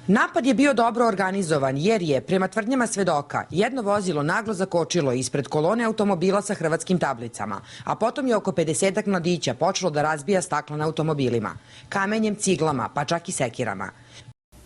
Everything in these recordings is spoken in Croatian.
Napad je bio dobro organizovan jer je, prema tvrdnjama svedoka, jedno vozilo naglo zakočilo ispred kolone automobila sa hrvatskim tablicama, a potom je oko 50 mladića počelo da razbija stakla na automobilima, kamenjem, ciglama, pa čak i sekirama.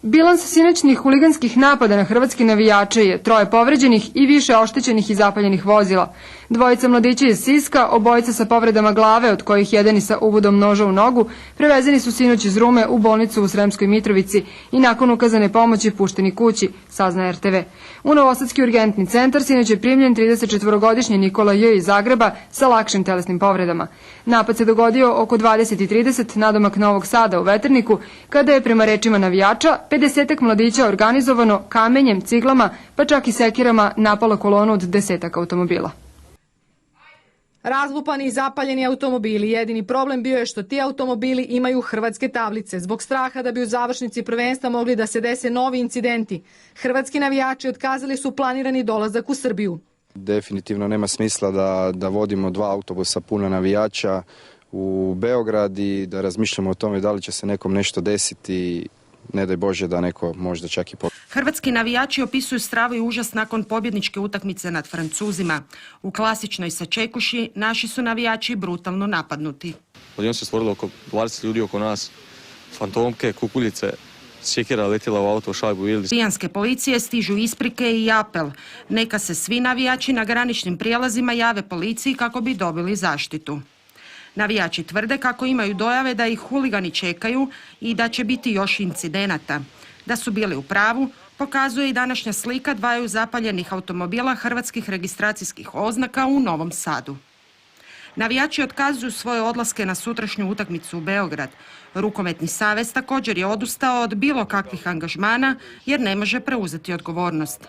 Bilans sinoćnih huliganskih napada na hrvatske navijače je 3 povređenih i više oštećenih i zapaljenih vozila. 2 mladića iz Siska, obojica sa povredama glave, od kojih jedan i sa ubodom noža u nogu, prevezeni su sinoć iz Rume u bolnicu u Sremskoj Mitrovici i nakon ukazane pomoći pušteni kući, sazna RTV. U Novosadski urgentni centar sinoć je primljen 34-godišnji Nikola J. iz Zagreba sa lakšim telesnim povredama. Napad se dogodio oko 20:30 nadomak Novog Sada u Veterniku, kada je, prema rečima navijača, 50 mladića organizovano kamenjem, ciglama, pa čak i sekirama napala kolonu od 10 automobila. Razlupani i zapaljeni automobili. Jedini problem bio je što ti automobili imaju hrvatske tablice. Zbog straha da bi u završnici prvenstva mogli da se dese novi incidenti, hrvatski navijači otkazali su planirani dolazak u Srbiju. Definitivno nema smisla da vodimo 2 autobusa puna navijača u Beograd i da razmišljamo o tome da li će se nekom nešto desiti. Ne daj Bože da neko možda čak i Hrvatski navijači opisuju stravu i užas nakon pobjedničke utakmice nad Francuzima. U klasičnoj sačekuši naši su navijači brutalno napadnuti. Odjednom se stvorilo oko 20 ljudi oko nas, fantomke, kukuljice, sjekira letjela u auto, šajbu ili... Lijanske policije stižu isprike i apel. Neka se svi navijači na graničnim prijelazima jave policiji kako bi dobili zaštitu. Navijači tvrde kako imaju dojave da ih huligani čekaju i da će biti još incidenata. Da su bili u pravu, pokazuje i današnja slika 2 zapaljenih automobila hrvatskih registracijskih oznaka u Novom Sadu. Navijači otkazuju svoje odlaske na sutrašnju utakmicu u Beograd. Rukometni savez također je odustao od bilo kakvih angažmana jer ne može preuzeti odgovornost.